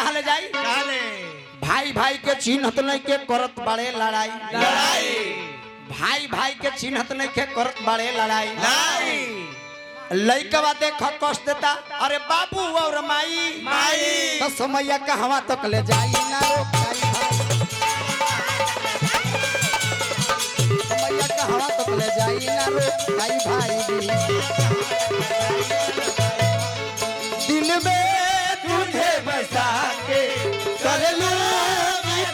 कहाँ ले जाई भाई भाई के चिन्हत नहीं के करत बड़े लड़ाई भाई भाई के चिन्हत नहीं के करत बड़े लड़ाई लइकवा देख कष्ट देता अरे बाबू और माई तो समैया कहवा तक ले जाई ना रोकाई समैया कहवा तक ले जाई ना रोकाई भाई दिल में तुझे बसा के कर लूं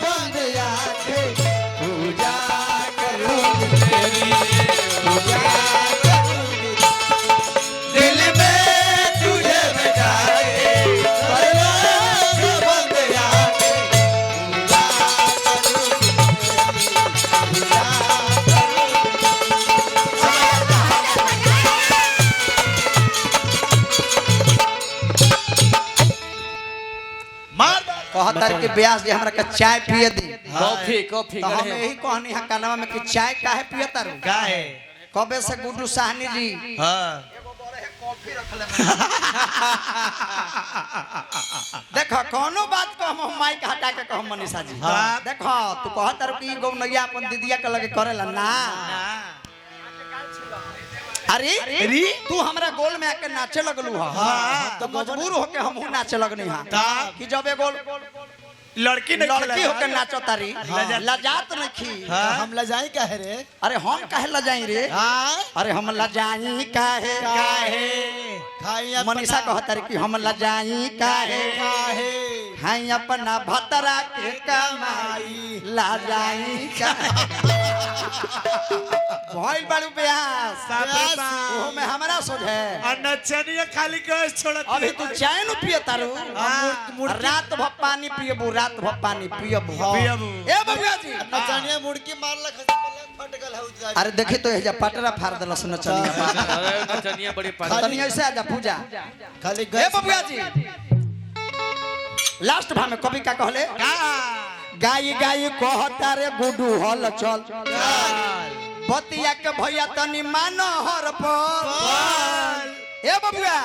बंद आंखें पूजा करूं तेरी पूजा कहतर के ब्यास जे हमरा के चाय पिए दी कॉफी तो हम यही कहनी है कानवा में कि चाय काहे पियता रू काहे कबे से गुड्डू साहनी जी हां देखो कोनो बात को हम माइक हटा के कहम मनीषा जी देखो तू कहतर की गौनैया अपन दीदिया के लगे करेला ना अरे तू हमरा गोल में आके नाचे लगलू तो मजबूर होके हम नाचे लगनी कि जब एगो लड़की होके नाचो तारी लजात नहीं हम लजाई काहे रे अरे हम काहे लजाई रे अरे हम लजाई काहे मनीषा कहतारी कि हम लजाई काहे हाई अपना भतरा के कमाई लजाई काहे भइल बाड़ू ब्यास ओहो में हमरा सोझे नचनिया खाली गैस छोड़त अभी तू चाय न पिए तारू रात भर पानी पियबू रात भर पानी पियबू ए बबुआ जी नचनिया मुड़की मारला फट गल हो अरे देखी तो हे जा पटरा फाड़ देलस नचनिया अरे नचनिया बड़ी तनी ऐसे आजा पूजा खाली ए बबुआ जी लास्ट भाव में कवि का कहले गाई गाई कहता रे गुडू हल चल बतिया के भैया तनी मानो हर पर ए बबुआ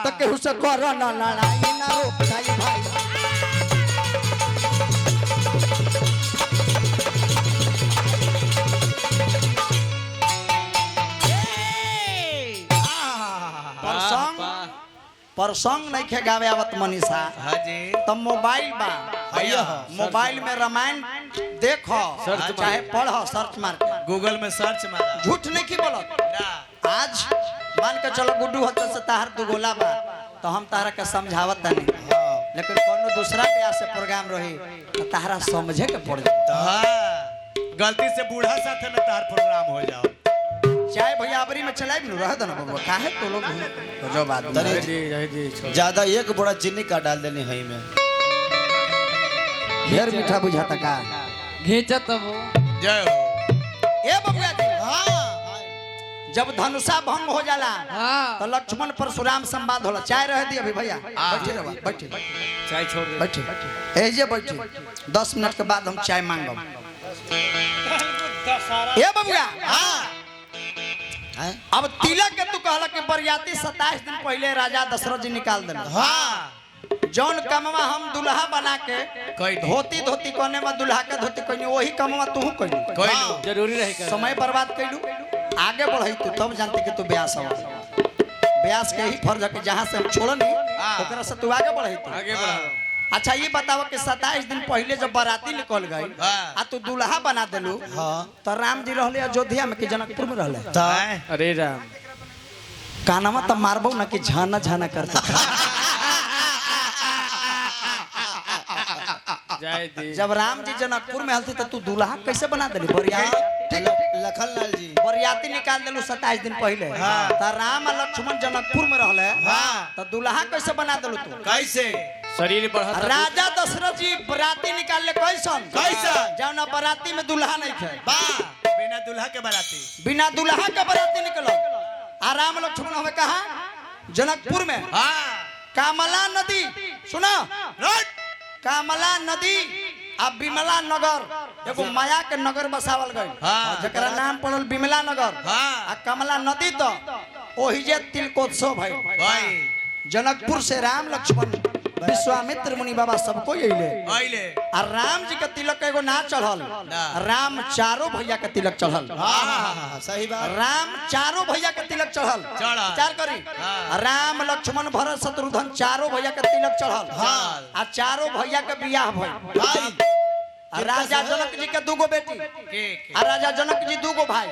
तो केहू से कर न लड़ाई ना रोकाई भाई परसंग नहीं खे गावे आवत मनीषा हां जी तब मोबाइल बा मोबाइल में रामायण देखो चाहे पढ़ो सर्च मार के गूगल में सर्च मारा झूठ नहीं की बोलत आज मान के चलो गुड्डू हत्ते से ताहर दू गोला बा तो हम तारा के समझावत नहीं लेकिन कोनो दूसरा के से प्रोग्राम रही तो तारा समझे के पड़ जाए गलती से बूढ़ा साथे में तार प्रोग्राम हो जाओ चाहे भैया अबरी में चलाए भी रह दो ना बाबू काहे तो लोग तो जो बात ज्यादा एक बड़ा चीनी का डाल देनी है में ढेर मीठा बुझाता का घींचा तब जय हो ए बबुआ जी जब धनुषा भंग हो जाला तो लक्ष्मण परशुराम संवाद होला चाय रह दी अभी भैया बैठे रहो बैठे चाय छोड़ दे बैठे ए जे बैठे 10 मिनट के बाद हम चाय मांगब ए बबुआ अब तिलक के तू कहला कि बरियाती 27 दिन पहले राजा दशरथ जी निकाल देना जौन कमवा हम दुल्हा बना के धोती धोती कोने में दुल्हा के धोती कोनी वही कमवा तू कइलू जरूरी रहे समय बर्बाद कइलू आगे बढ़ई तू तब जानती कि तू ब्यास हवा ब्यास के ही फर्ज है कि जहां से हम छोड़नी ओकरा से तू आगे बढ़ई तू आगे बढ़ा अच्छा ये बताओ कि 27 दिन पहले जब बाराती निकल गई आ तू दुल्हा बना देलू तो राम जी रहले अयोध्या में कि जनकपुर में रहले अरे राम कानमा तो मारबो ना कि झाना झाना करता जब राम जी जनकपुर में हलती तो तू दुल्हा कैसे बना देली बरियाती लखनलाल जी बरियाती निकाल देलू 27 दिन पहले तो राम और लक्ष्मण जनकपुर में रहले तो दुल्हा कैसे बना देलू तू कैसे शरीर बढ़ा राजा दशरथ जी बराती निकाल ले कैसन जौन बराती में दुल्हा नहीं थे बिना दुल्हा के बराती बिना दुल्हा के बराती निकलो आराम लक्ष्मण हमें कहा जनकपुर में कामला नदी सुना कामला नदी आ बिमला नगर एगो माया के नगर बसावल गई जकरा नाम पड़ल बिमला नगर आ कमला नदी तो ओही जे तिलकोत्सव भाई जनकपुर से राम लक्ष्मण विश्वामित्र मुनि बाबा सबको अइले आइले आ राम जी के तिलक एगो ना चढ़ल राम चारों भैया के तिलक चढ़ल हाँ सही बात। राम चारों भैया के तिलक चढ़ल चढ़ल। विचार करी राम लक्ष्मण भरत शत्रुघ्न चारों भैया के तिलक चढ़ल आ चारों भैया के बियाह भइल भाई आ राजा जनक जी के दूगो बेटी आ राजा जनक जी दूगो भाई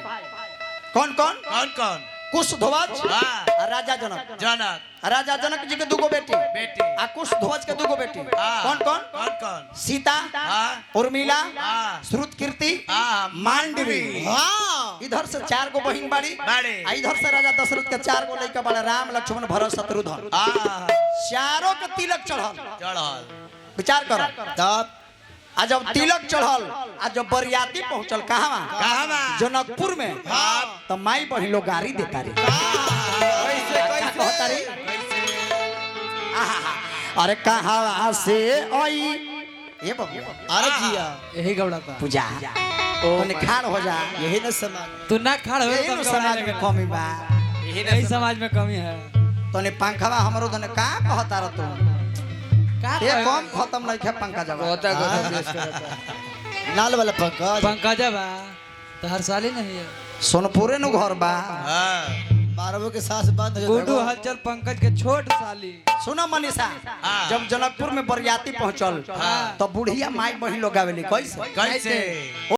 कौन कौन कौन कौन कुशध्वज हाँ। आ राजा जनक जनक राजा जनक जी के दूगो बेटी बेटी आ कुशध्वज के दूगो बेटी हाँ। कौन कौन कौन कौन सीता हाँ। उर्मिला हाँ। श्रुतकीर्ति हाँ। मांडवी हाँ इधर से 4 गो बहिन बाड़ी बाड़ी। आ इधर से राजा दशरथ के 4 गो लड़का बड़े राम लक्ष्मण भरत शत्रुघ्न चारों के तिलक चढ़ल चढ़ल विचार करो तब आ जब तिलक चढ़ल आ जब बरियाती पहुंचल कहाँ कहाँ जनकपुर में तो माई बहन लोग गाड़ी देता रे क्या कहता रे आहा, अरे कहाँ से आई ये बबुआ अरे जिया यही गबड़ाता पूजा तूने खान हो जा यही न समाज। तू ना खड़ हो यही नु समाज में कमी बा यही समाज में कमी है तूने पंखवा हमरो तूने का कहता रह तू का ये कम खत्म नहीं है पंखा जब होता है नाल वाला पंकज पंकजा बा तो हर साल ही नहीं है सोनपुरे नु घर बा बारहवों के सास बंद हो गुड्डू हलचल पंकज के छोट साली सुनो मनीषा जब जनकपुर में बरियाती पहुंचल तो बुढ़िया माई बहन लोग आवेली कैसे कैसे